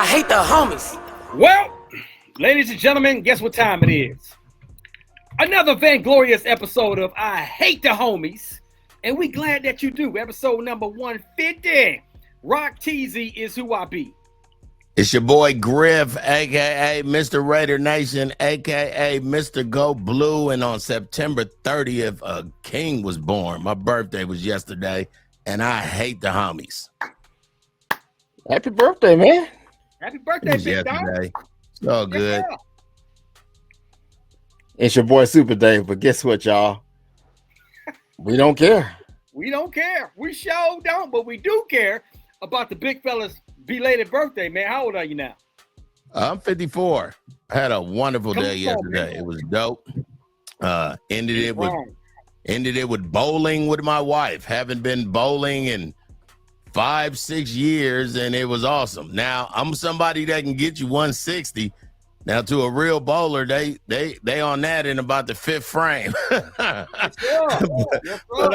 I hate the homies. Well, ladies and gentlemen, guess what time it is? Another vainglorious episode of I Hate the Homies. And we glad that you do. Episode number 150. Rock Teasy is who I be. It's your boy Griff, a.k.a. Mr. Raider Nation, a.k.a. Mr. Go Blue. And on September 30th, a king was born. My birthday was yesterday, and I hate the homies. Happy birthday, man. Happy birthday, big dog. It's all good. Yeah. It's your boy Super Dave, but guess what, y'all? We don't care. We don't care. We sure don't, but we do care about the big fella's belated birthday, man. How old are you now? I'm 54. I had a wonderful day yesterday. Man. It was dope. Ended it with bowling with my wife. Haven't been bowling in 5-6 years, and it was awesome. Now I'm somebody that can get you 160. Now to a real bowler, they on that in about the fifth frame. But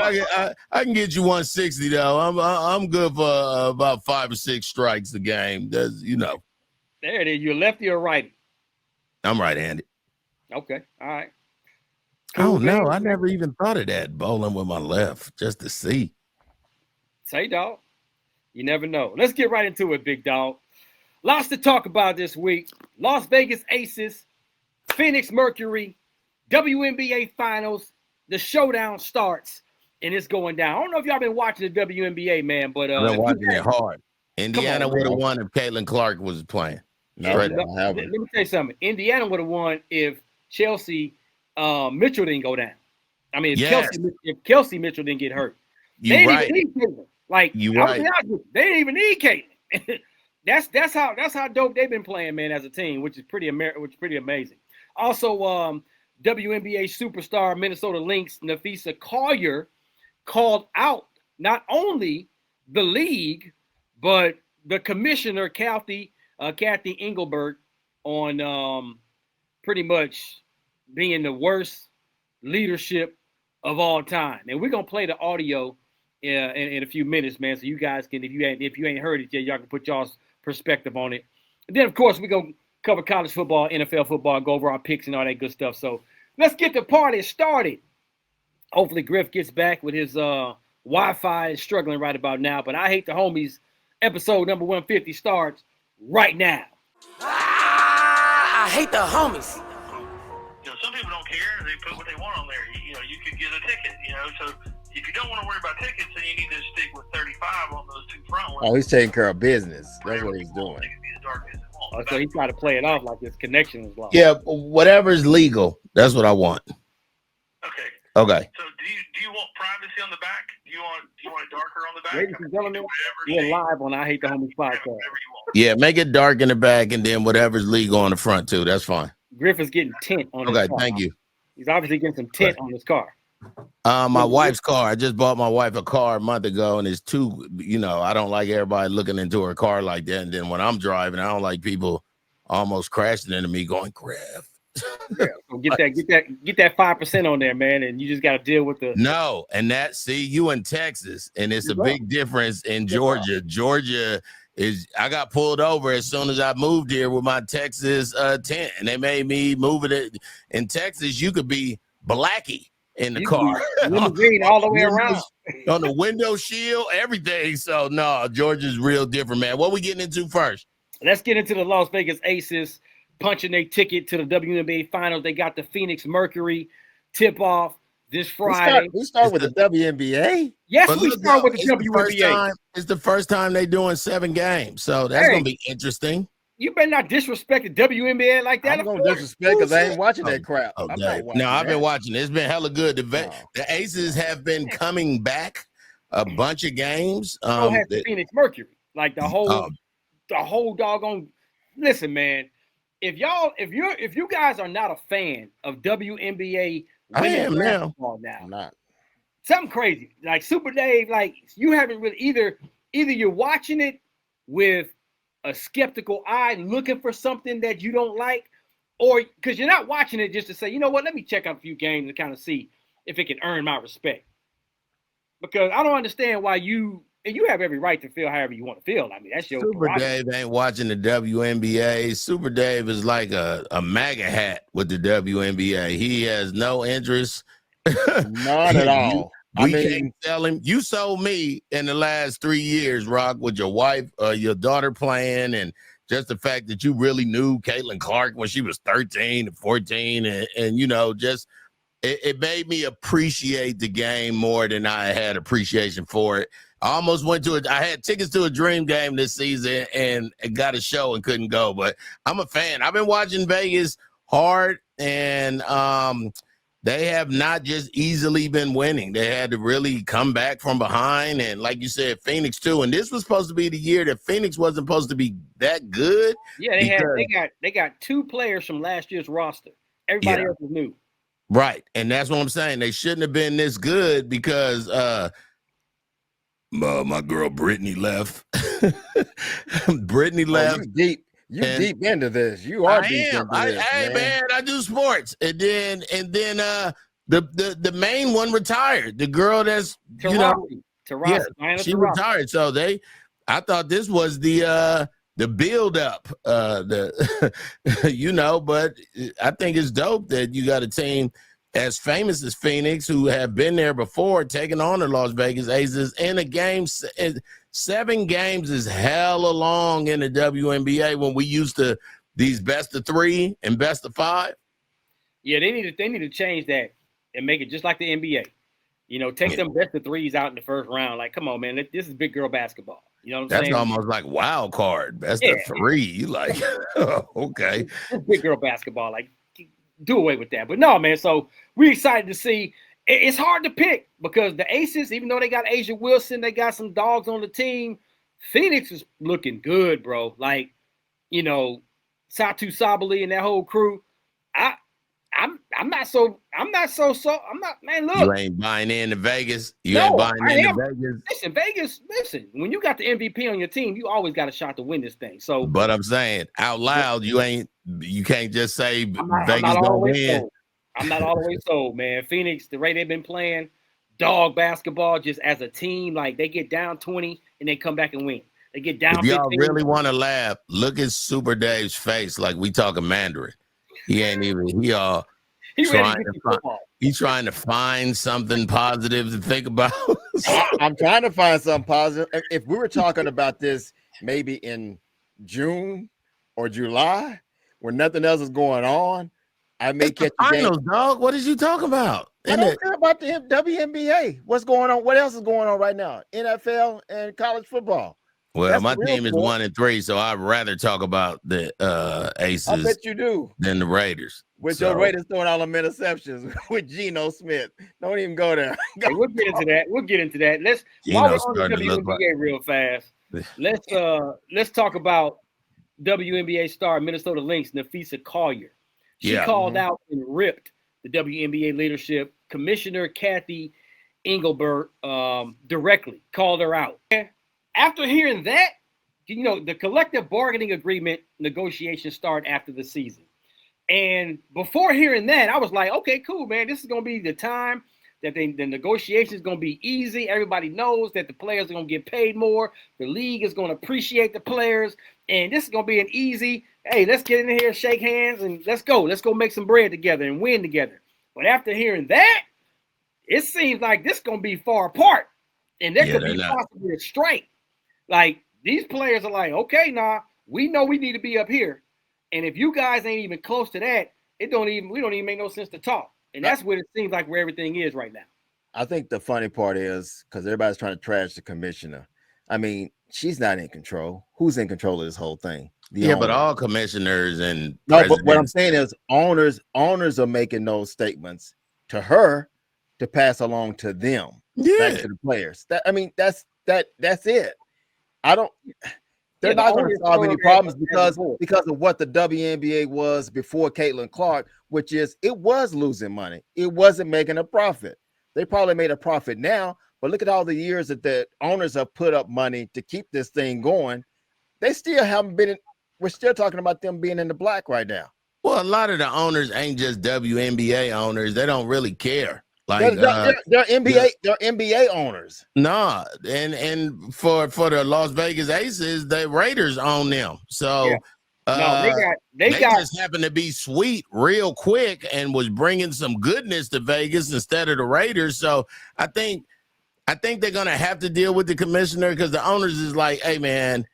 I can get you 160 though. I'm good for about 5 or 6 strikes a game. That's, you know. There it is. You're lefty or righty? I'm right-handed. Okay. All right. Cool, no, I never even thought of that, bowling with my left, just to see. Say, dog. You never know. Let's get right into it, big dog. Lots to talk about this week. Las Vegas Aces, Phoenix Mercury, WNBA Finals. The showdown starts, and it's going down. I don't know if y'all been watching the WNBA, man, but I've been watching it hard. Indiana would have won if Caitlin Clark was playing. Let me tell you something. Indiana would have won if Chelsea Mitchell didn't go down. I mean, if Kelsey Mitchell didn't get hurt. They didn't even need Caitlin. Like, they didn't even need Caitlin. That's how dope they've been playing, man, as a team, which is pretty amazing. Also, WNBA superstar Minnesota Lynx Nafisa Collier called out not only the league but the commissioner Kathy Engelbert on pretty much being the worst leadership of all time. And we're gonna play the audio in a few minutes, man. So you guys can, if you ain't heard it yet, y'all can put y'all's perspective on it. And then, of course, we're going to cover college football, NFL football, go over our picks and all that good stuff. So let's get the party started. Hopefully Griff gets back with his Wi-Fi is struggling right about now. But I Hate the Homies episode number 150 starts right now. I hate the homies. You know, some people don't care. They put what they want on there. You know, you could get a ticket, you know. So if you don't want to worry about tickets, then you need to stick with 35 on those 2 front ones. Oh, he's taking care of business. That's what he's doing. So he tried to play it off like his connection was lost. Yeah, whatever's legal. That's what I want. Okay. So do you want privacy on the back? Do you want it darker on the back? Ladies and gentlemen, we're live on I Hate the Homies podcast. Yeah, make it dark in the back and then whatever's legal on the front too. That's fine. Griff is getting tint on his car. Okay, thank you. He's obviously getting some tint on his car. My wife's car. I just bought my wife a car a month ago, and it's too, I don't like everybody looking into her car like that. And then when I'm driving, I don't like people almost crashing into me going, Griff. Yeah, so get that 5% on there, man, and you just got to deal with the you in Texas, and it's a big difference in Georgia. Georgia I got pulled over as soon as I moved here with my Texas tent, and they made me move it. In Texas, you could be Blackie in the car, green all the way around on the window shield, everything. So no, Georgia's real different, man. What we getting into first? Let's get into the Las Vegas Aces punching their ticket to the WNBA Finals. They got the Phoenix Mercury tip-off this Friday. We start with the WNBA? Yes, we start with the WNBA. It's the first time they're doing 7 games, so that's going to be interesting. You better not disrespect the WNBA like that. I'm going to disrespect because I ain't watching that crap. Okay. No, I've been watching. It's been hella good. The Aces have been coming back a bunch of games. Has the Phoenix Mercury. Like the whole doggone. Listen, man. If you guys are not a fan of WNBA, I am now. I'm not. Something crazy. Like Super Dave, like you haven't really either you're watching it with a skeptical eye looking for something that you don't like, or because you're not watching it just to say, you know what, let me check out a few games and kind of see if it can earn my respect. Because I don't understand why you and you have every right to feel however you want to feel. I mean, that's your Super prerogative. Dave ain't watching the WNBA. Super Dave is like a MAGA hat with the WNBA. He has no interest. None at all. We can't sell him. You sold me in the last 3 years, Rock, with your wife, your daughter playing, and just the fact that you really knew Caitlin Clark when she was 13 and 14, and you know, just it made me appreciate the game more than I had appreciation for it. I almost went to it. I had tickets to a dream game this season and got a show and couldn't go, but I'm a fan. I've been watching Vegas hard, and they have not just easily been winning. They had to really come back from behind, and like you said, Phoenix too. And this was supposed to be the year that Phoenix wasn't supposed to be that good. Yeah, they got 2 players from last year's roster. Everybody else was new. Right, and that's what I'm saying. They shouldn't have been this good because my girl Brittany left. Brittany left. You deep into this. You are deep into this. Hey man, I do sports. And then the main one retired. The girl that's Tarasi, she retired. So I thought this was the build up. But I think it's dope that you got a team as famous as Phoenix, who have been there before, taking on the Las Vegas Aces in a game. 7 games is hella long in the WNBA when we used to these best of 3 and best of 5. Yeah, they need to change that and make it just like the NBA. You know, take them best of 3s out in the first round. Like, come on, man, this is big girl basketball. You know what I'm saying? That's almost like wild card. Best of 3. You like, okay. It's big girl basketball. Like, do away with that. But no, man, so we're excited to see. It's hard to pick because the Aces, even though they got Asia Wilson, they got some dogs on the team. Phoenix is looking good, bro. Like, you know, Satu Sabali and that whole crew. I'm not, man, look. You ain't buying into Vegas. Ain't buying into Vegas. Listen, when you got the MVP on your team, you always got a shot to win this thing. So, but I'm saying out loud, you can't just say Vegas don't win. I'm not all the way sold, man. Phoenix, the way they've been playing dog basketball just as a team, like they get down 20 and they come back and win. They get down 15. If y'all really want to laugh, look at Super Dave's face like we talking Mandarin. He ain't even, he's trying to find something positive to think about. I'm trying to find something positive. If we were talking about this maybe in June or July, when nothing else is going on, I may catch the finals, dog. What did you talk about? I don't care about the WNBA. What's going on? What else is going on right now? NFL and college football. Well, that's my team is 1-3, so I'd rather talk about the Aces. I bet you do. Than the Raiders. With your Raiders throwing all them interceptions with Geno Smith. Don't even go there. Hey, we'll get into that. While we're on the WNBA real fast, let's talk about WNBA star Minnesota Lynx Nafisa Collier. She called out and ripped the WNBA leadership. Commissioner Kathy Engelbert directly called her out. After hearing that, you know, the collective bargaining agreement negotiations start after the season. And before hearing that, I was like, okay, cool, man. This is going to be the time that the negotiation is going to be easy. Everybody knows that the players are going to get paid more. The league is going to appreciate the players. And this is going to be an easy, hey, let's get in here, shake hands, and let's go. Let's go make some bread together and win together. But after hearing that, it seems like this is going to be far apart. And there could be possibly a strike. Like, these players are like, okay, we know we need to be up here. And if you guys ain't even close to that, we don't even make no sense to talk. And that's what it seems like where everything is right now. I think the funny part is because everybody's trying to trash the commissioner. I mean, she's not in control. Who's in control of this whole thing? But all commissioners and but what I'm saying is owners are making those statements to her to pass along to them, back to the players. That's it. They're not going to solve any problems because of what the WNBA was before Caitlin Clark, which is it was losing money. It wasn't making a profit. They probably made a profit now, but look at all the years that the owners have put up money to keep this thing going. They still haven't been. We're still talking about them being in the black right now. Well, a lot of the owners ain't just WNBA owners. They don't really care. Like they're NBA owners. Nah, and for the Las Vegas Aces, the Raiders own them. So they just happened to be sweet real quick and was bringing some goodness to Vegas instead of the Raiders. So I think they're gonna have to deal with the commissioner because the owners is like, hey man,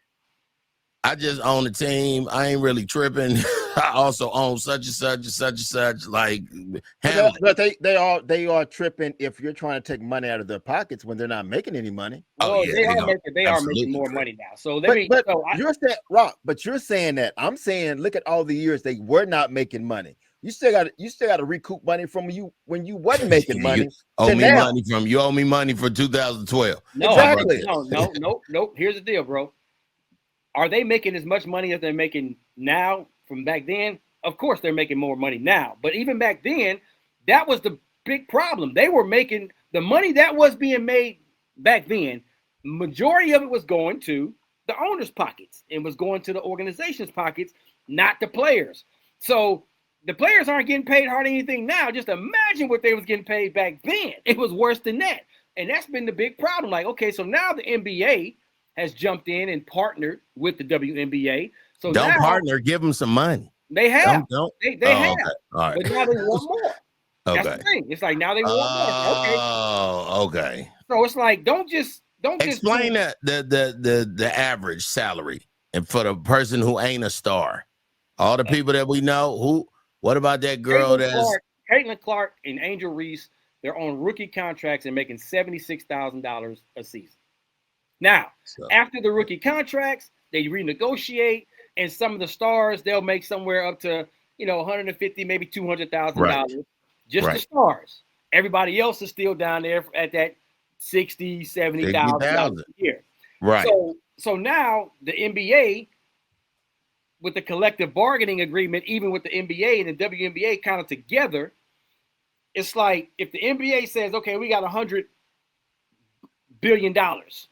I just own the team. I ain't really tripping. I also own such and such and such and such. Like, but they are tripping if you're trying to take money out of their pockets when they're not making any money. Well, they are making more money now. So you're saying, Rock, but you're saying that. I'm saying, look at all the years they were not making money. You still got to recoup money from you when you wasn't making money. You owe me money for 2012. No, exactly. No. Here's the deal, bro. Are they making as much money as they're making now from back then? Of course, they're making more money now. But even back then, that was the big problem. They were making the money that was being made back then. Majority of it was going to the owners' pockets and was going to the organization's pockets, not the players. So the players aren't getting paid hardly anything now. Just imagine what they was getting paid back then. It was worse than that. And that's been the big problem. Like, okay, so now the NBA has jumped in and partnered with the WNBA. So don't partner, give them some money. They have. They have. Okay. All right. But now they want more. Okay. That's the thing. It's like now they want more. Okay. Oh, okay. So it's like don't just explain the average salary and for the person who ain't a star. All the people that we know, what about that girl Caitlin Clark and Angel Reese, they're on rookie contracts and making $76,000 a season. Now, after the rookie contracts, they renegotiate, and some of the stars, they'll make somewhere up to, $150,000, maybe $200,000, just the stars. Everybody else is still down there at that $60,000, $70,000 a year. Right. So now the NBA, with the collective bargaining agreement, even with the NBA and the WNBA kind of together, it's like if the NBA says, okay, we got $100 billion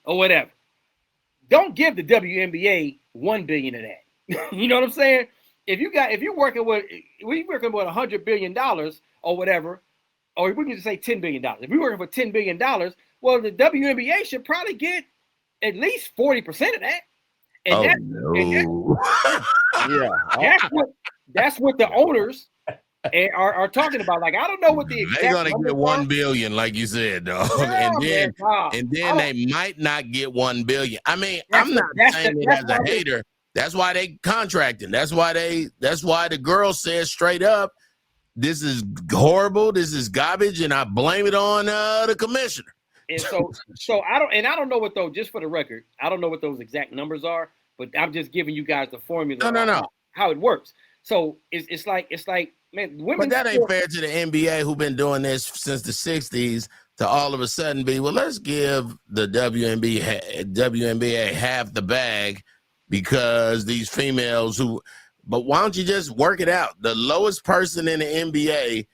or whatever, don't give the WNBA $1 billion of that. You know what I'm saying? If you're working with $100 billion or whatever, or we can just say $10 billion. If you're working for $10 billion, well, the WNBA should probably get at least 40% of that. That's what the owners are talking about. Like, I don't know what the exact they're gonna get $1 billion, like you said, dog. And then they might not get $1 billion. I mean, I'm not saying it as a hater. That's why they contracting. That's why the girl says straight up, this is horrible, this is garbage, and I blame it on the commissioner. And so I don't know what just for the record, I don't know what those exact numbers are, but I'm just giving you guys the formula. No. How it works. So it's like, man, women. But that ain't fair to the NBA who've been doing this since the 60s to all of a sudden be, well, let's give the WNBA half the bag because these females but why don't you just work it out? The lowest person in the NBA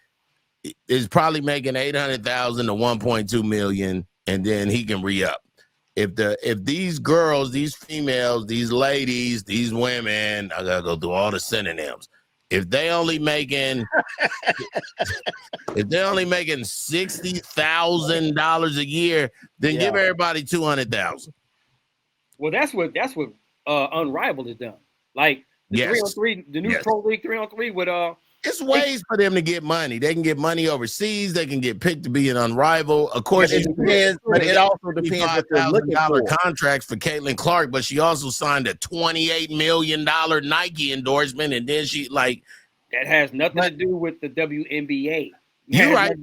is probably making $800,000 to $1.2 million, and then he can re-up. If these girls, these females, these ladies, these women, I gotta go through all the synonyms. If they only making $60,000 a year, then give everybody $200,000. Well, that's what Unrivaled has done. Like the 3-on-3, the new Pro League 3-on-3 with it's ways for them to get money. They can get money overseas. They can get picked to be an Unrivaled. Of course, it depends. But it also depends what they're looking for. Contracts for Caitlin Clark, but she also signed a $28 million Nike endorsement, and then she that has nothing to do with the WNBA. You're right.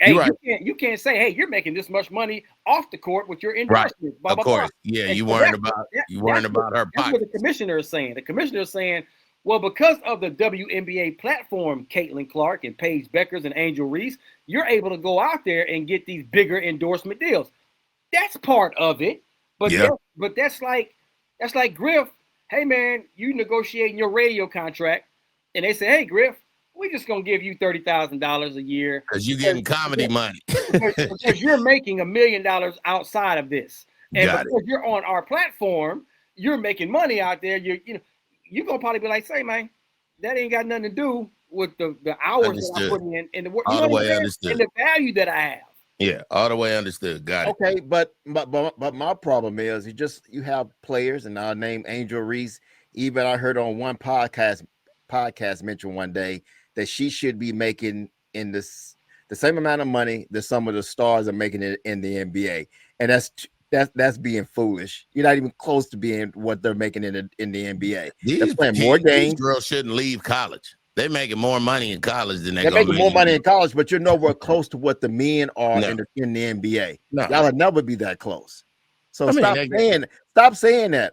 Hey, you can't say, hey, you're making this much money off the court with your endorsement. Right. Of course, yeah. You weren't about her pocket. That's what the commissioner is saying. The commissioner is saying, well, because of the WNBA platform, Caitlin Clark and Paige Beckers and Angel Reese, you're able to go out there and get these bigger endorsement deals. That's part of it. But that's like Griff. Hey man, you negotiating your radio contract, and they say, hey Griff, we just gonna give you $30,000 a year because you're getting comedy money. because you're making $1 million outside of this, and because you're on our platform, you're making money out there. You're gonna probably be like, say, man, that ain't got nothing to do with the hours that I'm putting in and the work, all the way understood, and the value that I have. Yeah, all the way understood. Got it. Okay, but my problem is you have players, and I'll name Angel Reese. Even I heard on one podcast mention one day that she should be making the same amount of money that some of the stars are making it in the NBA, and that's being foolish. You're not even close to being what they're making in the NBA. They're playing more games. These girls shouldn't leave college. They're making more money in college than they're making more money in college, but you're nowhere close to what the men are in the NBA. No. Y'all will never be that close. So stop saying that.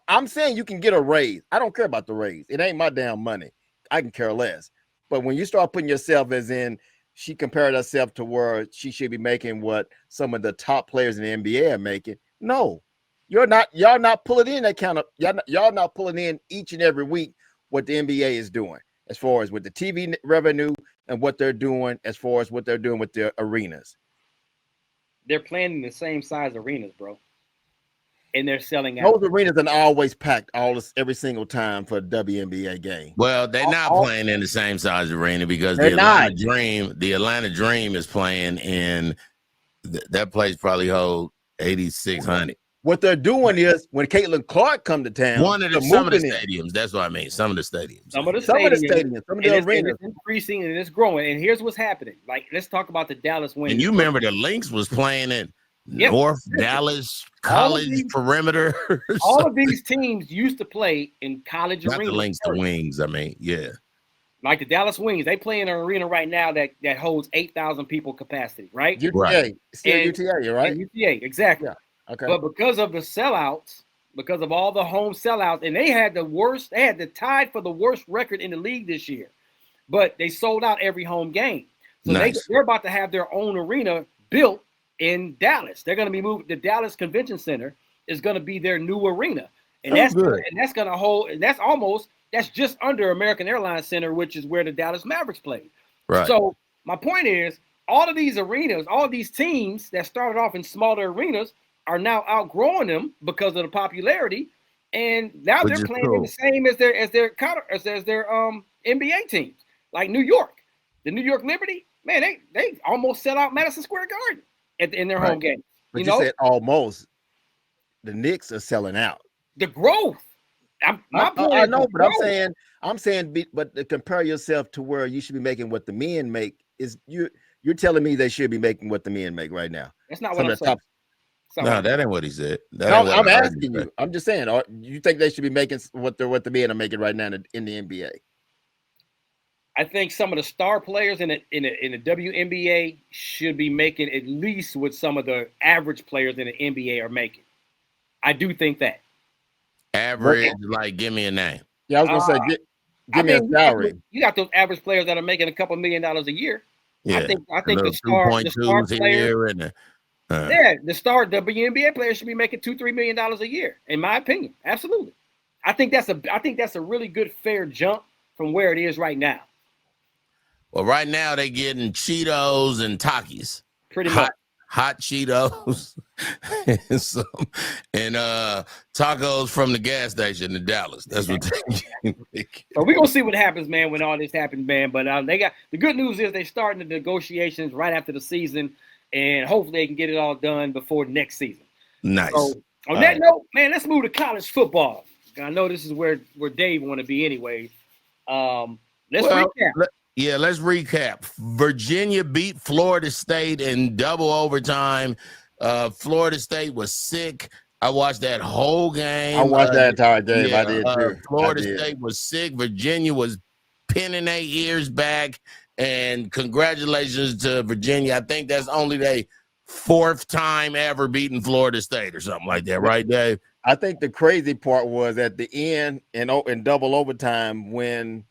I'm saying you can get a raise. I don't care about the raise. It ain't my damn money. I can care less. But when you start putting yourself as in, she compared herself to where she should be making what some of the top players in the NBA are making. No, you're not. Y'all not pulling in that kind of. Y'all not pulling in each and every week what the NBA is doing as far as with the TV revenue and what they're doing as far as what they're doing with their arenas. They're playing in the same size arenas, bro. And they're selling out. Those arenas are always packed every single time for a WNBA game. Well, they're not playing in the same size arena because the Atlanta Dream is playing in that place probably hold 8,600. What they're doing is when Caitlin Clark come to town, some of the stadiums. That's what I mean. Some of the stadiums. Some of the arenas. It's increasing and it's growing. And here's what's happening. Like, let's talk about the Dallas Wings. And you remember the Lynx was playing in North Dallas College perimeter. All of these teams used to play in college arenas. Not the Lynx, the Wings. I mean, yeah. Like the Dallas Wings, they play in an arena right now that holds 8,000 people capacity, right? UTA, right. Still UTA, right? UTA, exactly. Yeah. Okay. But because of the sellouts, because of all the home sellouts, and they had the tied for the worst record in the league this year, but they sold out every home game. So they're about to have their own arena built in Dallas. They're going to be moved. The Dallas Convention Center is going to be their new arena, and that's going to hold. And that's just under American Airlines Center, which is where the Dallas Mavericks play. Right. So my point is, all of these arenas, all of these teams that started off in smaller arenas are now outgrowing them because of the popularity, and now they're playing in the same as their NBA teams, like New York, the New York Liberty. Man, they almost sell out Madison Square Garden in their home game. But you said almost. The Knicks are selling out. The growth. I know, but I'm saying, but to compare yourself to where you should be making what the men make is you're telling me they should be making what the men make right now. That's not what I'm saying. No, that ain't what he said. I'm asking you. I'm just saying. You think they should be making what the men are making right now in the NBA? I think some of the star players in the WNBA should be making at least what some of the average players in the NBA are making. I do think that. Average, like, give me a name. Yeah, I was gonna say, give me a salary. You got those average players that are making a couple $1 million a year. Yeah, I think the star players. The star WNBA players should be making $2-3 million a year, in my opinion. Absolutely. I think that's a really good fair jump from where it is right now. Well, right now they're getting Cheetos and Takis. Pretty much. Hot Cheetos and tacos from the gas station in Dallas. That's what they get. So we're gonna see what happens, man, when all this happens, man. But they got the good news is they're starting the negotiations right after the season, and hopefully they can get it all done before next season. Nice. So on that note, man, let's move to college football. I know this is where Dave want to be anyway. Let's recap. Let's recap. Virginia beat Florida State in double overtime. Florida State was sick. I watched that whole game. I watched that entire game. I did too. Florida State was sick. Virginia was pinning their ears back. And congratulations to Virginia. I think that's only their fourth time ever beating Florida State or something like that, right, Dave? I think the crazy part was at the end in double overtime when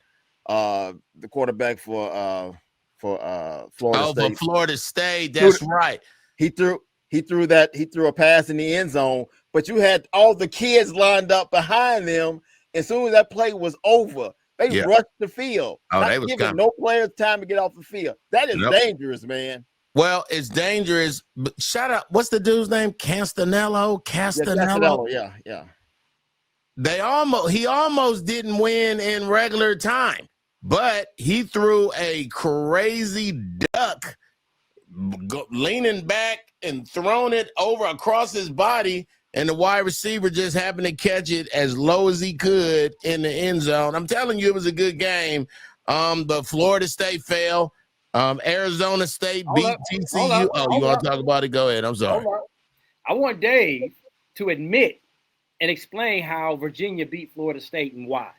the quarterback for Florida State. For Florida State, that's right. He threw a pass in the end zone, but you had all the kids lined up behind them. As soon as that play was over, they rushed the field. Not giving no players time to get off the field. That is dangerous, man. Well, it's dangerous. But shout out, what's the dude's name? Castanello. Yeah. He almost didn't win in regular time. but he threw a crazy duck, leaning back and throwing it over across his body, and the wide receiver just happened to catch it as low as he could in the end zone. I'm telling you, it was a good game. But Florida State fell. Arizona State beat TCU. You want to talk about it? Go ahead. I'm sorry. I want Dave to admit and explain how Virginia beat Florida State and why.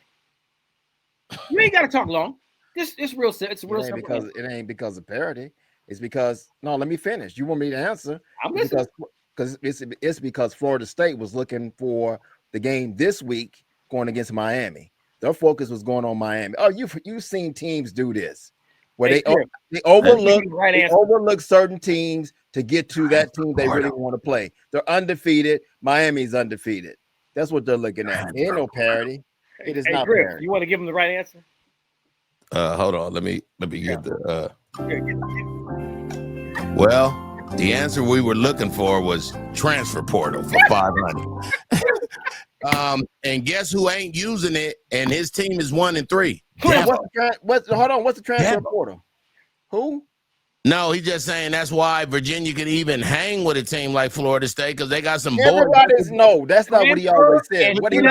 You ain't got to talk long. It's real simple. It's real simple. Because it ain't because of parity. It's because let me finish. You want me to answer? I'm listening. Because it's because Florida State was looking for the game this week going against Miami. Their focus was going on Miami. Oh, you've seen teams do this where they overlook certain teams to get to that team they really want to play. They're undefeated. Miami's undefeated. That's what they're looking at. There ain't no parity. It is not Griff, parity. you want to give them the right answer? Hold on. Let me get the. Well, the answer we were looking for was transfer portal for 500. And guess who ain't using it? And his team is 1-3. What's the transfer portal? Who? No, he's just saying that's why Virginia could even hang with a team like Florida State because they got some boys. Everybody's that's not what he always said. What did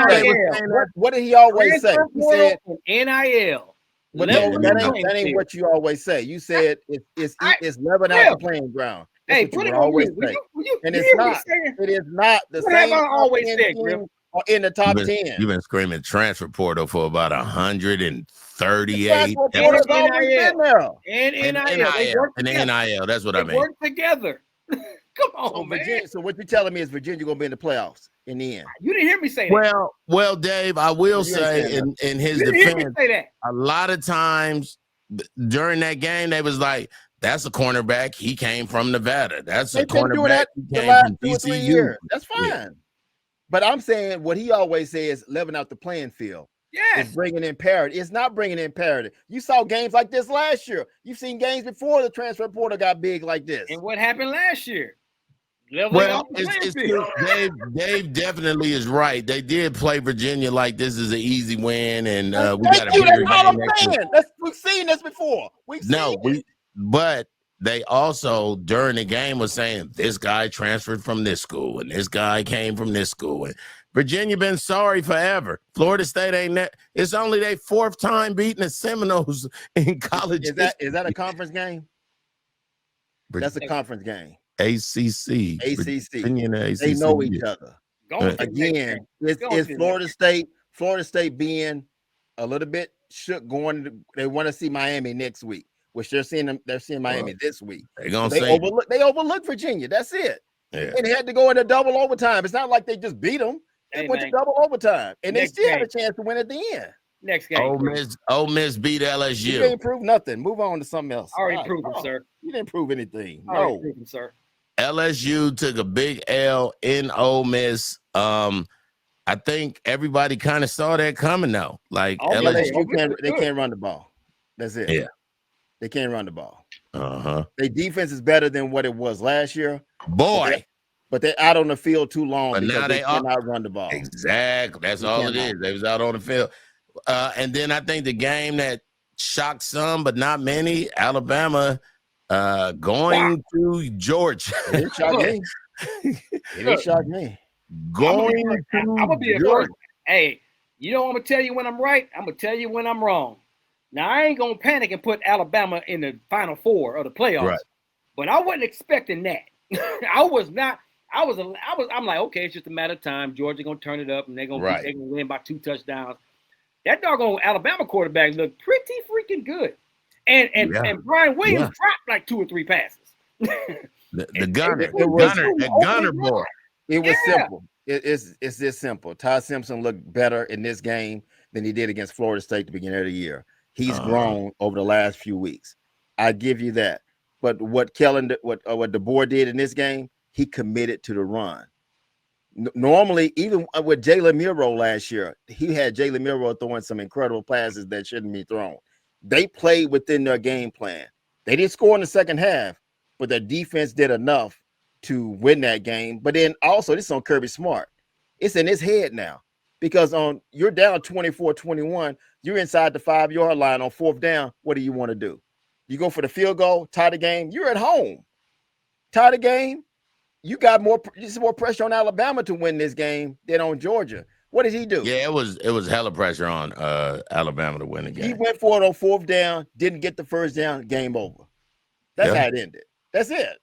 he always say? He said NIL. But that ain't what you always say. You said it's leveling out the playing ground. Hey, put it on you. And it's not. It is not the same. I always said, Griff. In the top 10. You've been screaming transfer portal for about 138. Transfer portal's always been there. And NIL. That's what I mean. They work together. Come on, man. So what you're telling me is Virginia going to be in the playoffs in the end? You didn't hear me say that. Well, Dave, I will say in his defense, a lot of times during that game, they was like, that's a cornerback. He came from Nevada. That's a cornerback. He came from TCU. That's fine. Yeah. But I'm saying what he always says, leveling out the playing field. Yes. It's bringing in parity. It's not bringing in parity. You saw games like this last year. You've seen games before the transfer portal got big like this. And what happened last year? It's true. Dave definitely is right. They did play Virginia like this is an easy win, and we got a bigger game next week. We've seen this before. But they also during the game was saying this guy transferred from this school and this guy came from this school. And Virginia been sorry forever. Florida State ain't that. It's only their 4th time beating the Seminoles in college. Is that a conference game? That's a conference game. ACC. Virginia and ACC. They know each other. Again, it's Florida State being a little bit shook going. They want to see Miami next week. Which they're seeing Miami this week. They overlook Virginia. That's it. Yeah. And they had to go into double overtime. It's not like they just beat them. They went to double overtime, and they still had a chance to win at the end. Next game. Ole Miss beat LSU. You didn't prove nothing. Move on to something else. I already proved it, sir. You didn't prove anything. No, sir. LSU took a big L in Ole Miss. I think everybody kind of saw that coming though. Like LSU they can't run the ball. That's it. Yeah. They can't run the ball. Their defense is better than what it was last year. Boy. But they're out on the field too long but because now they cannot run the ball. Exactly. That's all it is. They was out on the field. And then I think the game that shocked some, but not many, Alabama going to Georgia. It shocked me. It shocked me. Going I'm gonna be a first. Hey, you know I'm gonna tell you when I'm right. I'm gonna tell you when I'm wrong. Now I ain't gonna panic and put Alabama in the Final Four of the playoffs, right. But I wasn't expecting that. I'm like, okay, it's just a matter of time. Georgia gonna turn it up, and they're gonna win by 2 touchdowns. That doggone Alabama quarterback looked pretty freaking good, and Brian Williams dropped like 2 or 3 passes. the gunner boy. It was simple. It's this simple. Ty Simpson looked better in this game than he did against Florida State at the beginning of the year. He's grown over the last few weeks. I give you that. But what DeBoer did in this game, he committed to the run. Normally, even with Jalen Miro last year, he had Jalen Miro throwing some incredible passes that shouldn't be thrown. They played within their game plan. They didn't score in the second half, but their defense did enough to win that game. But then also, this is on Kirby Smart. It's in his head now because you're down 24-21. You're inside the 5-yard line on 4th down. What do you want to do? You go for the field goal, tie the game. You're at home. Tie the game. You got more pressure on Alabama to win this game than on Georgia. What did he do? Yeah, it was hella pressure on Alabama to win the game. He went for it on 4th down, didn't get the first down, game over. That's how it ended. That's it.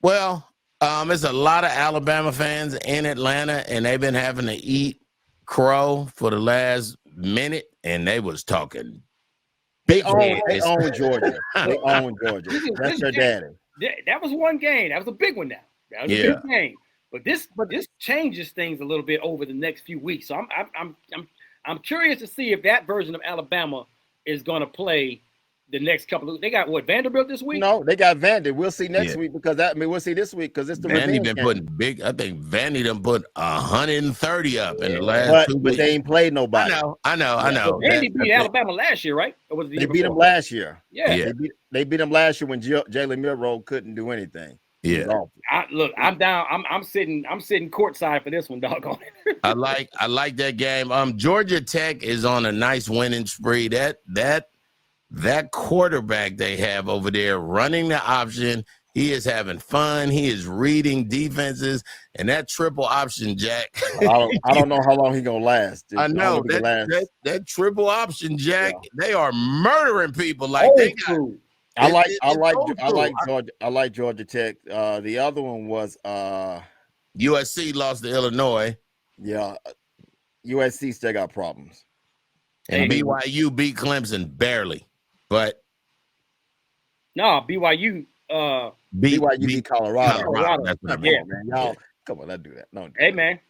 Well, it's a lot of Alabama fans in Atlanta, and they've been having to eat crow for the last minute, and they was talking. They own Georgia. They own Georgia. That's their daddy. That was one game. That was a big one now. That was a big game. But this changes things a little bit over the next few weeks. So I'm curious to see if that version of Alabama is going to play the next couple of. They got what, Vanderbilt this week? No, they got Vandy. We'll see next week because we'll see this week because it's the Vandy been putting big. I think Vandy done put 130 up in the last 2 weeks. But they ain't played nobody. I know. Vandy beat Alabama last year, right? Or was it they beat them last year. Yeah. They beat them last year when Jalen Milroe couldn't do anything. Yeah. I'm down. I'm sitting courtside for this one, doggone it. I like that game. Georgia Tech is on a nice winning spree. That quarterback they have over there running the option, he is having fun. He is reading defenses, and that triple option, Jack. I don't know how long he's gonna last. Dude. I know that triple option, Jack. Yeah. They are murdering people like they got. I like Georgia Tech. The other one was USC lost to Illinois. Yeah, USC still got problems. And BYU beat Clemson barely, but no, BYU beat Colorado. That's what I mean, man. Y'all, come on, let's do that. No, hey man.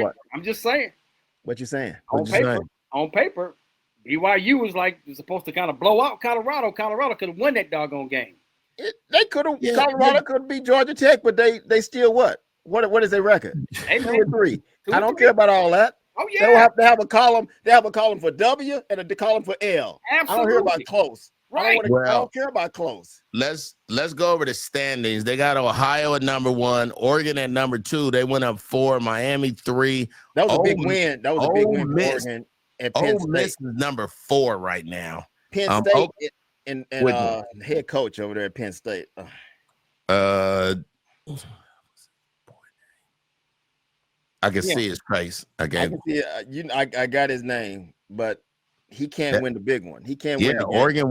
What? I'm just saying. What you saying? On paper. BYU was supposed to kind of blow out Colorado. Colorado could have won that doggone game. They could have. Yeah, Colorado could beat Georgia Tech, but they still what? What is their record? 2-3. I don't care about all that. Oh yeah. They have a column. They have a column for W and a column for L. Absolutely. I don't hear about close. Right. I don't care about close. Let's go over the standings. They got Ohio at number 1, Oregon at number 2. They went up 4, Miami 3. That was a big win. That was a big win for Oregon. Ole Miss is number 4 right now. Penn State and head coach over there at Penn State. I can see his face. I can see it. I got his name, but he can't win the big one. He can't win. Yeah, Oregon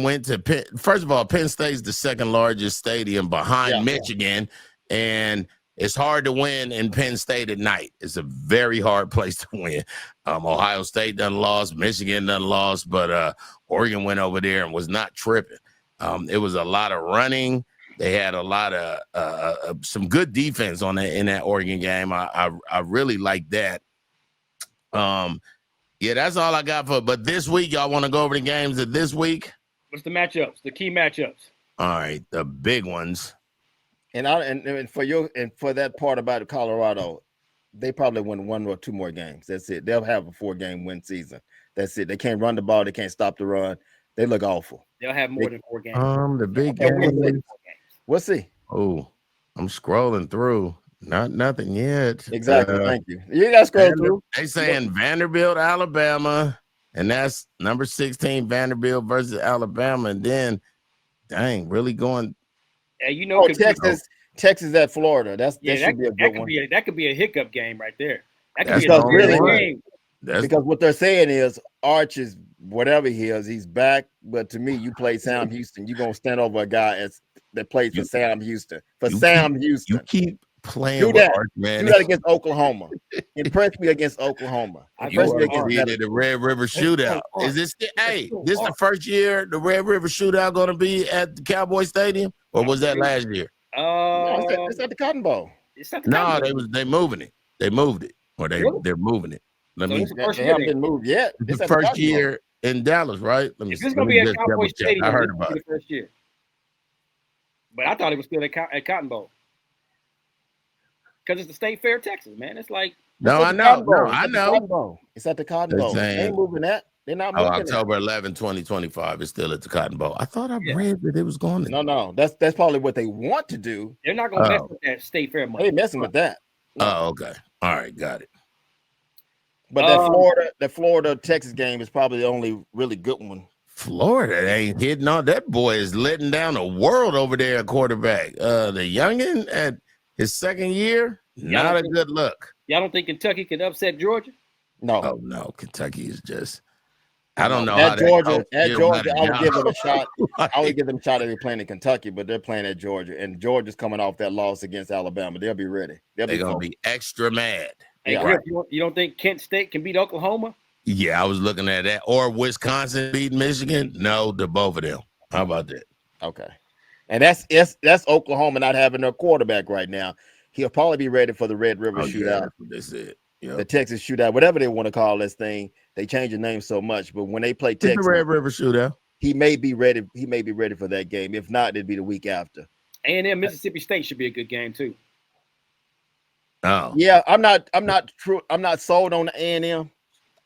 went to Penn. First of all, Penn State's the second largest stadium behind Michigan, and it's hard to win in Penn State at night. It's a very hard place to win. Ohio State done lost, Michigan done lost, but Oregon went over there and was not tripping. It was a lot of running. They had a lot of some good defense in that Oregon game. I really like that. Yeah, that's all I got but this week, y'all want to go over the games of this week? What's the matchups? The key matchups. All right, the big ones. And for that part about Colorado, they probably win 1 or 2 more games. That's it. They'll have a 4-game win season. That's it. They can't run the ball. They can't stop the run. They look awful. They'll have more than 4 games. The big game. We'll see. Oh, I'm scrolling through. Nothing yet. Exactly. Thank you. You got to scroll through. They saying Vanderbilt, Alabama, and that's number 16 Vanderbilt versus Alabama, and then, dang, really going. Yeah, Texas at Florida. That should be a good one. That could be a hiccup game right there. That's be a really game. Because what they're saying is Arch is whatever he is, he's back. But to me, you play Sam Houston, you're gonna stand over a guy that plays for Sam Houston. You keep playing do that. Arch, man. Do that against Oklahoma. Impress me against Oklahoma. Impress me against the Red River Shootout. Is this this the first year the Red River Shootout gonna be at the Cowboy Stadium, or was that last year? It's at the Cotton Bowl. They moving it. They moved it, or they're moving it. They haven't been moved yet. It's the first year in Dallas, right? Is this going to be at Cowboy Stadium? I heard about it. The first year. But I thought it was still at Cotton Bowl. Because it's the State Fair, Texas, man. It's like I know. It's at the Cotton Bowl. They ain't moving that. They're not moving October 11, 2025 is still at the Cotton Bowl. I thought I read that it was going to. No. That's probably what they want to do. They're not going to mess with that State Fair money. They ain't messing with that. No. Oh, okay. All right, got it. But that Florida Texas game is probably the only really good one. Florida ain't hitting on that boy is letting down the world over there at quarterback. The youngin at his second year, not a good look. Y'all don't think Kentucky could upset Georgia? No. Oh no, Kentucky is just. I don't know at how Georgia. At Georgia, I would give them a shot. Like, I would give them a shot if they're playing in Kentucky, but they're playing at Georgia, and Georgia's coming off that loss against Alabama. They'll be ready. They're gonna be extra mad. Hey, yeah. Griff, you don't think Kent State can beat Oklahoma? Yeah, I was looking at that. Or Wisconsin beat Michigan. No, to both of them. How about that? Okay, and that's Oklahoma not having their quarterback right now. He'll probably be ready for the Red River shootout. Yeah, that's it. Yep. The Texas shootout, whatever they want to call this thing. They change the name so much, but when they play Texas, the Red River shootout, he may be ready. He may be ready for that game. If not, it'd be the week after. A&M Mississippi State should be a good game too. Oh yeah, I'm not sold on the A&M.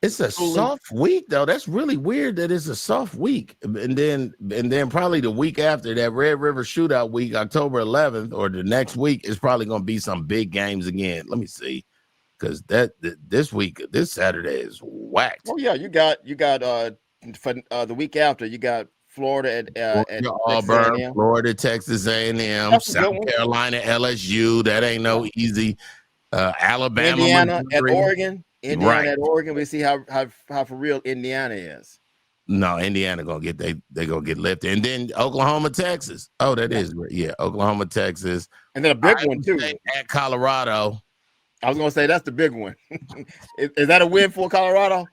It's a soft week though. That's really weird that it's a soft week, and then probably the week after that Red River shootout week, October 11th, or the next week is probably going to be some big games again. Let me see. Because this Saturday is whacked. Oh yeah, you got for the week after you got Florida at Auburn, A&M. Florida, Texas A&M, South Carolina, LSU. That ain't no easy. Alabama, Indiana Missouri. at Oregon. Indiana at Oregon. We see how for real Indiana is. No, Indiana they gonna get lifted, and then Oklahoma, Texas. Oh, that is Oklahoma, Texas, and then a big one too at Colorado. I was gonna say that's the big one. Is that a win for Colorado?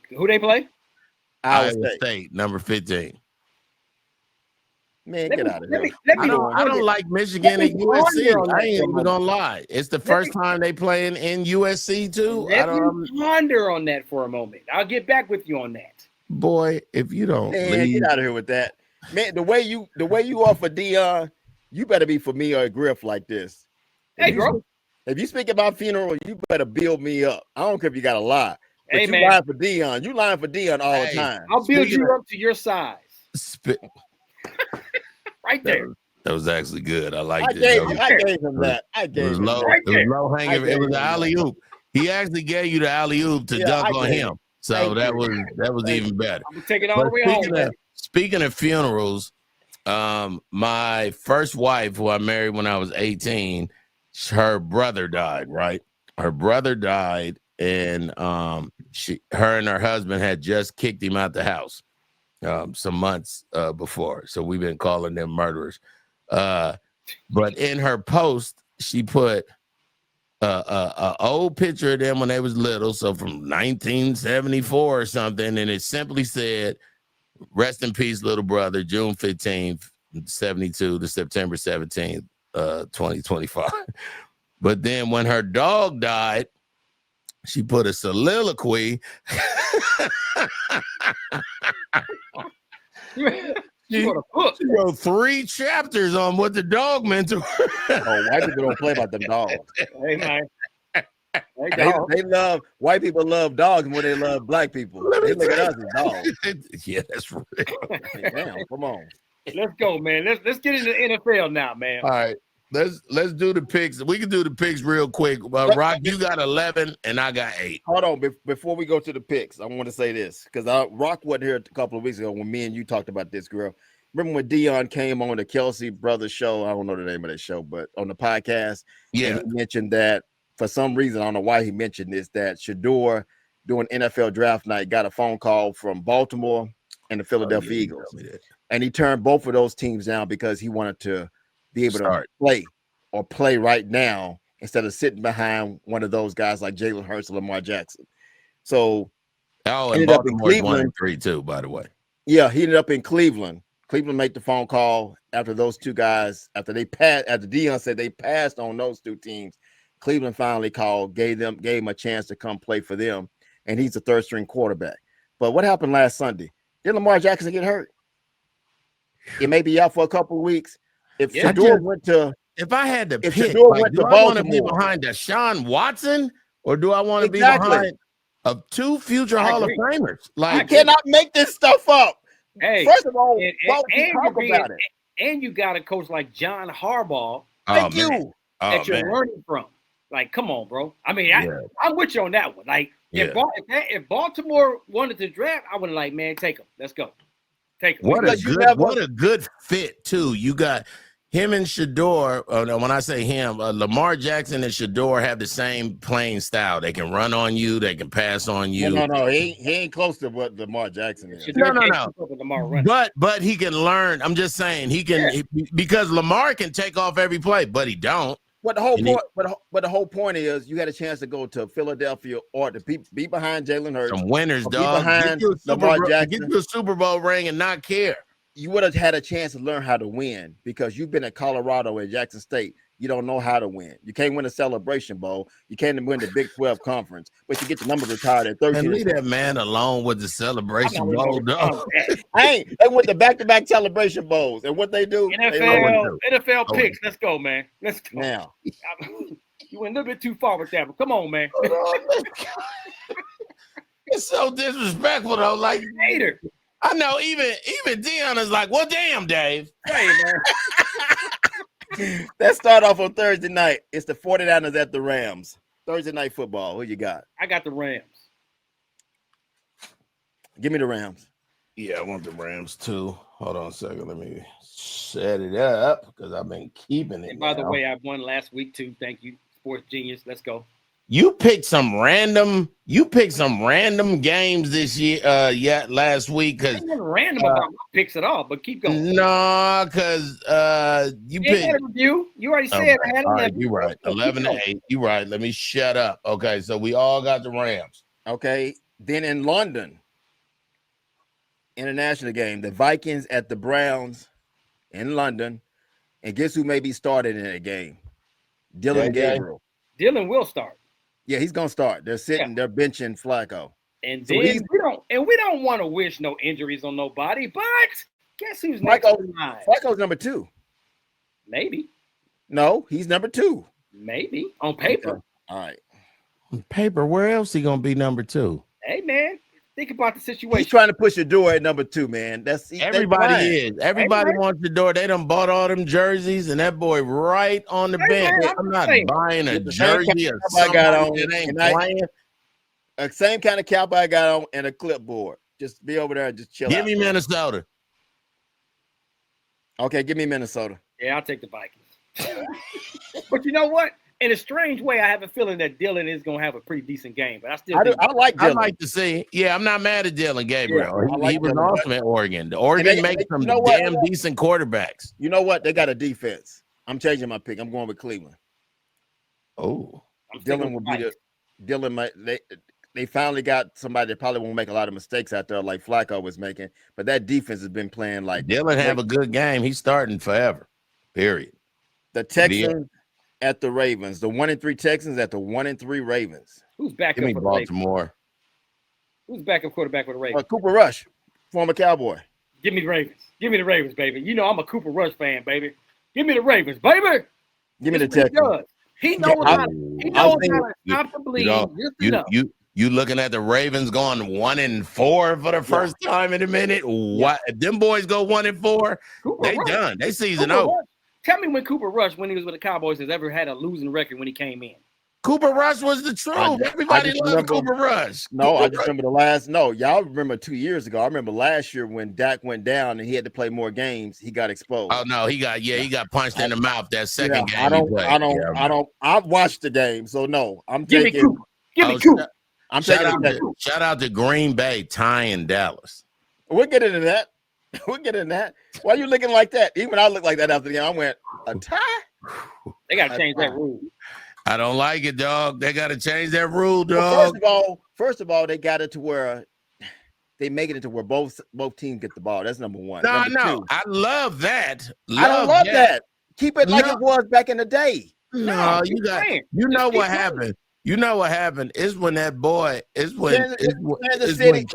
Who they play? Iowa State, number 15. Man, get out of here. I don't like Michigan and USC. I ain't even gonna lie. It's the first time they playing in USC too. Let me ponder on that for a moment. I'll get back with you on that. Boy, if you don't get out of here with that. Man, the way you are for Dion, you better be for me or Griff like this. Hey, bro. If you speak at my funeral, you better build me up. I don't care if you got a lie. But hey, you lying for Dion. You lying for Dion all the time. I'll build you up to your size. Right there. That was actually good. I liked it. I gave him that. It was low hanging. It was the alley-oop. He actually gave you the alley-oop to dunk on him. So that was even better. I'm gonna take it all the way home. Speaking of funerals, my first wife, who I married when I was 18, her brother died, right? Her brother died, and her and her husband had just kicked him out the house some months before. So we've been calling them murderers. But in her post, she put a old picture of them when they was little, so from 1974 or something, and it simply said, "Rest in peace, little brother, June 15th, 72 to September 17th, 2025." But then when her dog died, she put a soliloquy. She wrote 3 chapters on what the dog meant to her. Oh, white people don't play about them dogs. Hey, man. They love white people love dogs more than they love black people. They look at us as dogs. Yeah, that's real. Damn, come on. Let's go, man. Let's get into the NFL now, man. All right. Let's do the picks. We can do the picks real quick. Rock, you got 11 and I got 8. Hold on. Before we go to the picks, I want to say this because Rock wasn't here a couple of weeks ago when me and you talked about this, girl. Remember when Dion came on the Kelsey Brothers show? I don't know the name of that show, but on the podcast, yeah, and he mentioned that for some reason, I don't know why he mentioned this, that Shador during NFL draft night got a phone call from Baltimore and the Philadelphia Eagles. And he turned both of those teams down because he wanted to be able to play right now instead of sitting behind one of those guys like Jalen Hurts or Lamar Jackson. So ended up in Cleveland 1-3 by the way. Yeah, he ended up in Cleveland. Cleveland made the phone call after those two guys, after Dion said they passed on those two teams. Cleveland finally called, gave him a chance to come play for them, and he's a third-string quarterback. But what happened last Sunday? Did Lamar Jackson get hurt? It may be out for a couple of weeks. If Shador went to, if I had to pick, do I want to be behind Deshaun Watson or do I want to be behind two future Hall of Famers? Like, you cannot make this stuff up. Hey, first of all, talk about it. And you got a coach like John Harbaugh. Thank you. That you're learning from. Like, come on, bro. I mean, I'm with you on that one. Like, if Baltimore wanted to draft, I would have like, man, take him. Let's go. Take him. What a good fit too. You got him and Shador. When I say him, Lamar Jackson and Shador have the same playing style. They can run on you. They can pass on you. No. He ain't close to what Lamar Jackson is. No. But he can learn. I'm just saying he can because Lamar can take off every play, but he don't. But the whole point is you had a chance to go to Philadelphia or to be behind Jalen Hurts. Some winners, dog. Get you a Super Bowl ring and not care. You would have had a chance to learn how to win because you've been at Colorado and Jackson State. You don't know how to win. You can't win a Celebration Bowl. You can't win the Big 12 conference, but you get the numbers retired at 13. And leave that man alone with the Celebration Bowl, dog. They went to back-to-back Celebration Bowls, and what they do? NFL picks. Let's go, man. Let's go. Now, you went a little bit too far with that, but come on, man. It's so disrespectful, though. Like, hater. I know. Even Dion is like, well, damn, Dave. Hey, man. Let's start off on Thursday night. It's the 49ers at the Rams. Thursday night football. Who you got? I got the Rams. Give me the Rams. Yeah, I want the Rams too. Hold on a second. Let me set it up because I've been keeping it. And by the way, I won last week too. Thank you, Sports Genius. Let's go. You picked some random games this year, last week because random about my picks at all. But keep going. No, because you picked had a review. You already said I had 11. Right, you're right. 11-8. You're right. Let me shut up. Okay, so we all got the Rams. Okay, then in London, international game, the Vikings at the Browns in London, and guess who may be started in that game? Dylan Gabriel. Dylan will start. Yeah, he's gonna start. They're benching Flacco. And then we don't want to wish no injuries on nobody, but guess who's next in line? Flacco's number 2. Maybe. No, he's number 2. Maybe. On paper. All right. On paper, where else he gonna be number 2? Hey man, think about the situation. He's trying to push Shador at number 2, man. Everybody is. Everybody wants Shador. They done bought all them jerseys, and that boy right on the bench. Man, I'm not buying a jersey or something that ain't playing. Same kind of cap I got on and a clipboard. Just be over there and just chill out. Give me Minnesota. Okay, give me Minnesota. Yeah, I'll take the Vikings. But you know what? In a strange way, I have a feeling that Dylan is going to have a pretty decent game. But I like Dylan. I'd like to see. Yeah, I'm not mad at Dylan Gabriel. Yeah, he was awesome at Oregon. Oregon makes some damn decent quarterbacks. You know what? They got a defense. I'm changing my pick. I'm going with Cleveland. Oh, Dylan will be Dylan. They finally got somebody that probably won't make a lot of mistakes out there like Flacco was making. But that defense has been playing like Dylan have a good game. He's starting forever. Period. The Texans at the Ravens. The 1-3 Texans at the 1-3 Ravens. Who's back up for Baltimore? Who's backup quarterback for the Ravens? Cooper Rush, former Cowboy. Give me the Ravens. Give me the Ravens, baby. You know I'm a Cooper Rush fan, baby. Give me the Ravens, baby. Give me the Texans. He knows how to stop the bleed. You looking at the Ravens going 1-4 for the first time in a minute? What? If them boys go 1-4, they done. They season over. Tell me when Cooper Rush, when he was with the Cowboys, has ever had a losing record when he came in. Cooper Rush was the truth. Everybody loved Cooper Rush. I just remember y'all remember 2 years ago. I remember last year when Dak went down and he had to play more games, he got exposed. Oh no, he got punched in the mouth that second game. I've watched the game, so no. Give me Cooper. Shout out to Green Bay tying Dallas. We'll get into that. Why are you looking like that? Even I looked like that after the game. I went, a tie? They got to change that rule. I don't like it, dog. They got to change that rule, dog. Well, first of all, they got it to where they make it into where both teams get the ball. That's number one. No. I love that. I don't love that. Keep it like it was back in the day. No, you know what happened. You know what happened is when that boy Kansas City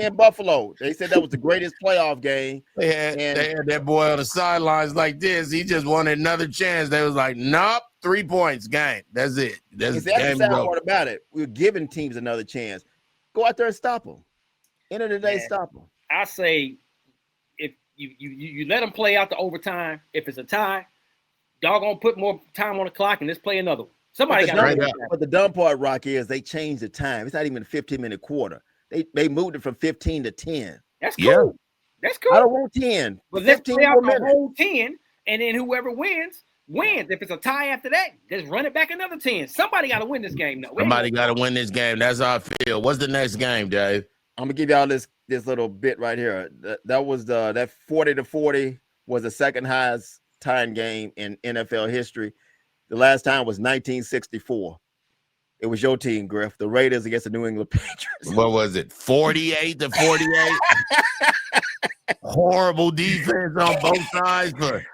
and Buffalo. They said that was the greatest playoff game. They had that boy on the sidelines like this. He just wanted another chance. They was like, nope, 3 points, game. That's it. That's the sad part about it. We're giving teams another chance. Go out there and stop them. End of the day, stop them. I say if you let them play out the overtime, if it's a tie, doggone put more time on the clock and let's play another one. Somebody got to. But the dumb part, Rocky, is they changed the time. It's not even a 15-minute quarter. They moved it from 15 to 10. That's cool. Yeah. That's cool. I don't want 10. But let's 15 play out more the minutes. whole 10, and then whoever wins. If it's a tie after that, just run it back another 10. Somebody got to win this game. Somebody got to win this game. That's how I feel. What's the next game, Dave? I'm gonna give y'all this little bit right here. That was that 40-40 was the second highest tying game in NFL history. The last time was 1964. It was your team, Griff. The Raiders against the New England Patriots. What was it? 48-48. Horrible defense on both sides for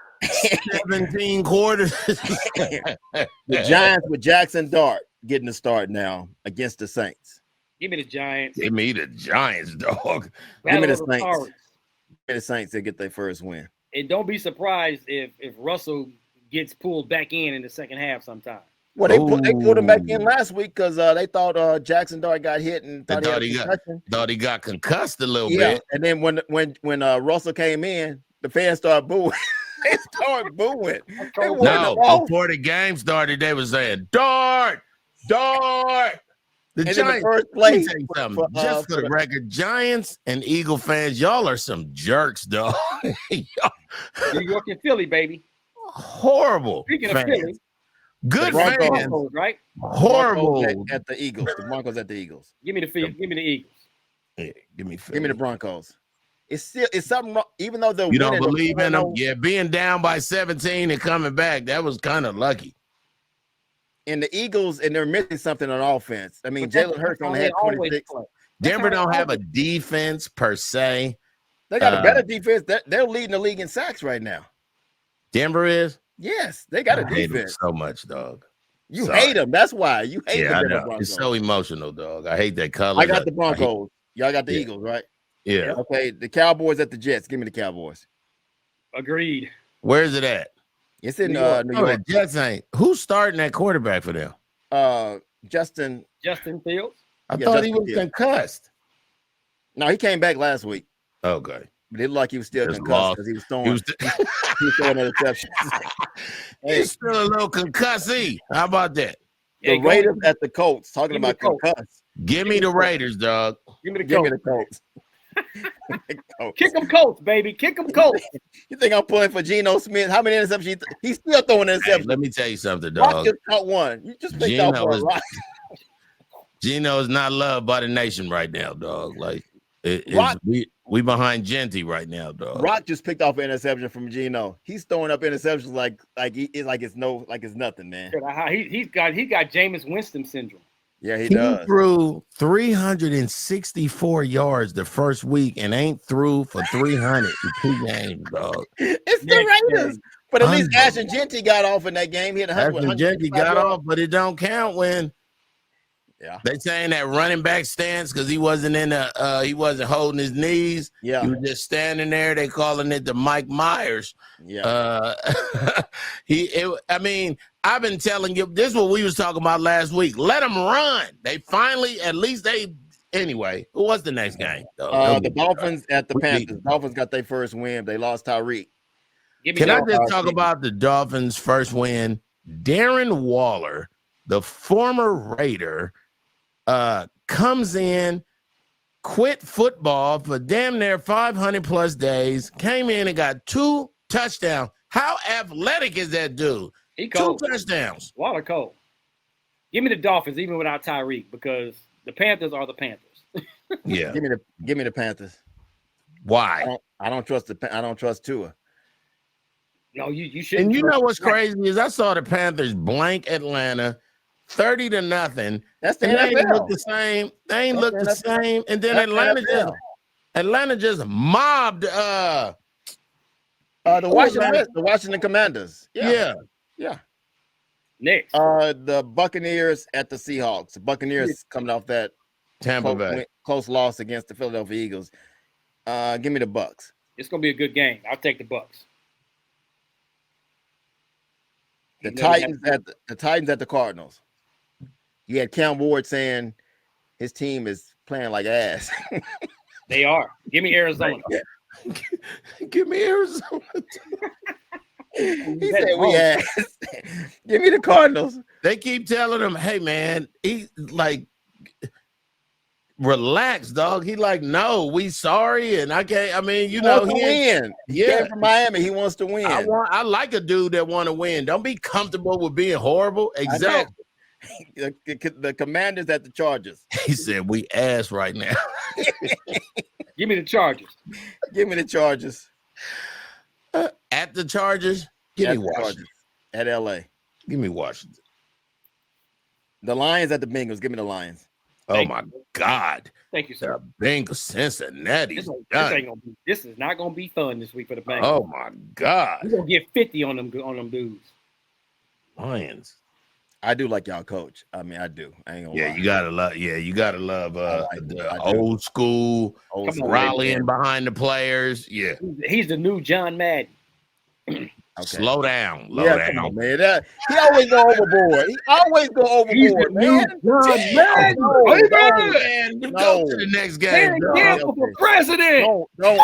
17 quarters. The Giants with Jackson Dart getting the start now against the Saints. Give me the Giants. Give me the Giants, dog. Give me the Saints. Give me the Saints to get their first win. And don't be surprised if Russell gets pulled back in the second half sometime. Well, they pulled him back in last week because they thought Jackson Dart got hit and thought he got concussed a little yeah. bit. And then when Russell came in, the fans started booing. They started booing. No, before the game started, they were saying, Dart. The and Giants, first place just for the record, Giants and Eagle fans, y'all are some jerks, dog. New York and Philly, baby. Horrible. Speaking fans. of Philly, good fans, Broncos, right? Horrible at the Eagles. The Broncos at the Eagles. Give me the Eagles. Yeah, give me the Broncos. It's something wrong, even though you don't believe in them. Yeah, being down by 17 and coming back, that was kind of lucky. And the Eagles, and they're missing something on offense. I mean, Jalen Hurts only had 26. Denver don't have a defense per se. They got a better defense. They're leading the league in sacks right now. Denver is? Yes, they got a defense. Hate them so much, dog. You hate them. That's why you hate the Denver Broncos. It's so emotional, dog. I hate that color. I got the Broncos. Y'all got the Eagles, right? Yeah. Okay, the Cowboys at the Jets. Give me the Cowboys. Agreed. Where is it at? It's in New York. York. The Jets ain't. Who's starting that quarterback for them? Justin Fields. I thought he was concussed. No, he came back last week. Okay. But it looked like he was still concussed because he was throwing interceptions. He's still a little concussy. How about that? The Raiders at the Colts. Talking about concussed. Give me the Raiders, dog. Give me the Colts. Kick them Colts, baby. Kick them Colts. You think I'm pulling for Geno Smith? How many interceptions? He's still throwing interceptions. Hey, let me tell you something, dog. Rock just caught one. You just picked out for a Rock. Geno is not loved by the nation right now, dog. Like we behind Genty right now, dog. Rock just picked off an interception from Geno. He's throwing up interceptions like it's nothing, man. He got Jameis Winston syndrome. Yeah, he does. Threw 364 yards the first week and ain't threw for 300 in 2 games, dog. It's the Raiders. But at least Ashton Genty got off in that game. He had Ashton Genty got off, but it don't count when they saying that running back stance because he wasn't he wasn't holding his knees. Yeah, he was just standing there. They calling it the Mike Myers. Yeah. I mean, I've been telling you, this is what we was talking about last week. Let them run. They finally, anyway, who was the next game? The Dolphins at the Panthers. Dolphins got their first win. They lost Tyreek. Can I just talk about the Dolphins' first win? Darren Waller, the former Raider, comes in, quit football for damn near 500 plus days, came in and got 2 touchdowns. How athletic is that dude? He cold. 2 touchdowns. Water cold. Give me the Dolphins, even without Tyreek, because the Panthers are the Panthers. Yeah. Give me the Panthers. Why? I don't trust Tua. No, you shouldn't. And you know what's crazy is I saw the Panthers blank Atlanta 30-0. That's the NFL. NFL. They ain't look the same. They ain't look the same. And then Atlanta just mobbed the Washington Commanders. Yeah. Next. The Buccaneers at the Seahawks. The Buccaneers coming off that Tampa Bay close loss against the Philadelphia Eagles. Give me the Bucks. It's gonna be a good game. I'll take the Bucks. The Titans at the Cardinals. You had Cam Ward saying his team is playing like ass. They are. Give me Arizona. Give me Arizona. He said we asked. Give me the Cardinals. They keep telling him, hey, man, he like, relax, dog. He like, no, we sorry. And I can't, I mean, you know, he win. He came from Miami. He wants to win. I like a dude that want to win. Don't be comfortable with being horrible. Exactly. The Commanders at the Chargers. He said, we ass right now. Give me the Chargers. Give me the Chargers. At the Chargers? Give me Washington. At LA. Give me Washington. The Lions at the Bengals. Give me the Lions. Oh my God. Thank you, sir. The Bengals, Cincinnati. This is not gonna be fun this week for the Bengals. Oh my God. We're gonna get 50 on them dudes. Lions. I do like y'all coach. I mean, I do. I ain't gonna lie. You gotta love. Yeah, you gotta love the old school rallying behind the players. Yeah, he's the new John Madden. Okay. Slow down, come on, man. He always go overboard. He's the man. New John Madden. Go to the next game. Campbell for president. Don't.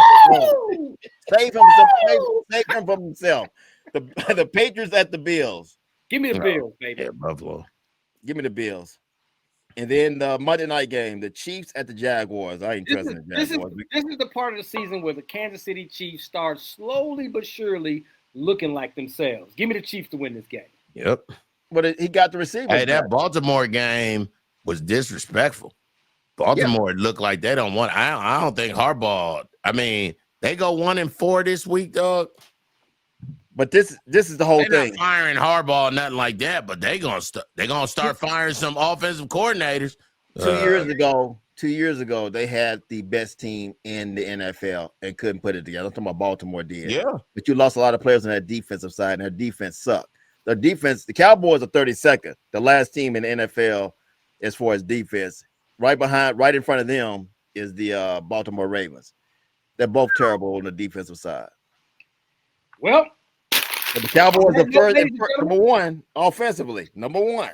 Save him from himself. The Patriots at the Bills. Give me the Bills, baby. Yeah, Buffalo. Give me the Bills. And then the Monday night game, the Chiefs at the Jaguars. I ain't trusting the Jaguars. This is the part of the season where the Kansas City Chiefs start slowly but surely looking like themselves. Give me the Chiefs to win this game. Yep. But he got the receivers. Hey, that Baltimore game was disrespectful. Baltimore looked like they don't want. I don't think Harbaugh. I mean, they go 1-4 this week, dog. But this is the whole thing. Not firing Harbaugh, nothing like that. But they're gonna start firing some offensive coordinators. 2 years ago, they had the best team in the NFL and couldn't put it together. I'm talking about Baltimore did. Yeah. But you lost a lot of players on that defensive side, and their defense sucked. Their defense, the Cowboys are 32nd, the last team in the NFL as far as defense. Right in front of them is the Baltimore Ravens. They're both terrible on the defensive side. Well, but the Cowboys are number one offensively. Number one.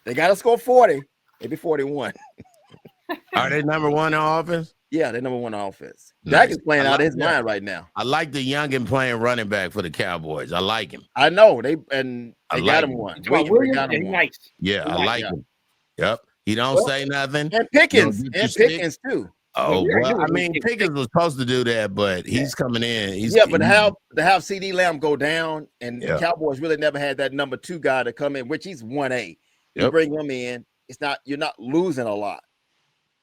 They got to score 40, maybe 41. Are they number one on offense? Yeah, they're number one on offense. Dak is playing out of his mind right now. I like the youngin playing running back for the Cowboys. I like him. I know. They got him one. Nice. Yeah, I like him. Yep. He don't say nothing. And Pickens. Too. Oh, well, I mean, Pickens was supposed to do that, but he's coming in. But to have CD Lamb go down, and the Cowboys really never had that number 2 guy to come in, which he's 1A. You bring him in, you're not losing a lot.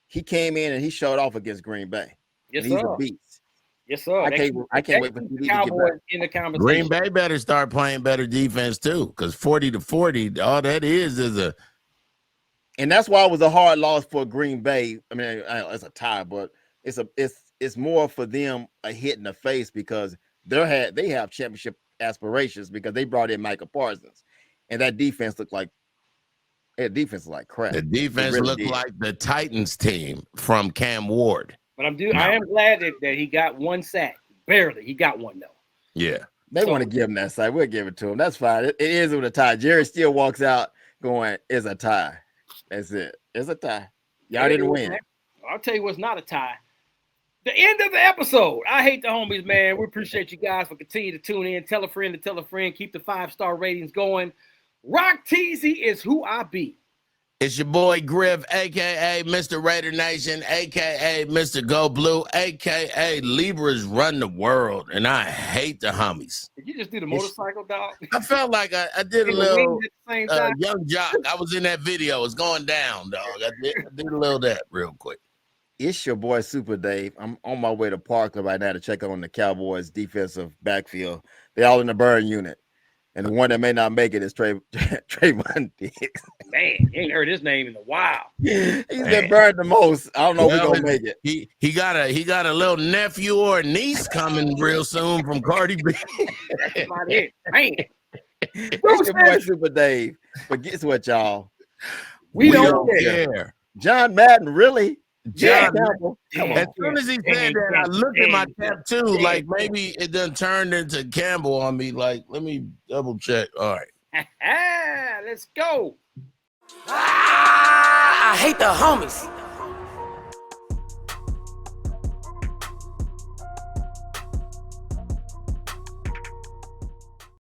He came in and he showed off against Green Bay. Yes, he's a beast. Yes, sir. I can't wait for CD to get back. In the conversation. Green Bay better start playing better defense too, because 40-40, all that is a. And that's why it was a hard loss for Green Bay. I mean, it's a tie, but it's more for them a hit in the face because they have championship aspirations because they brought in Micah Parsons, and that defense looked like crap. The defense looked like the Titans team from Cam Ward. But I am glad that he got one sack. Barely, he got one though. Yeah, they want to give him that side. We'll give it to him. That's fine. It is with a tie. Jerry still walks out going, "It's a tie." That's it. It's a tie. Y'all didn't win. I'll tell you what's not a tie. The end of the episode. I hate the homies, man. We appreciate you guys for continuing to tune in. Tell a friend to tell a friend. Keep the 5-star ratings going. Rock Teasy is who I be. It's your boy Griff, a.k.a. Mr. Raider Nation, a.k.a. Mr. Go Blue, a.k.a. Libras run the world, and I hate the homies. Did you just do the motorcycle, dog? I felt like I did a little Young Jock. I was in that video. It's going down, dog. I did a little of that real quick. It's your boy Super Dave. I'm on my way to Parkland right now to check on the Cowboys defensive backfield. They're all in the burn unit. And the one that may not make it is Trayvon Diggs. Man, you ain't heard his name in a while. He's been burned the most. I don't know if we're gonna make it. He got a little nephew or niece coming real soon from Cardi B. That's about it. Man. It's your boy Super Dave. But guess what, y'all? We don't care. John Madden, really? John, as soon as he said that, I looked at my tattoo like maybe it done turned into Campbell on me. Like, let me double check. All right. Let's go. I hate the homies.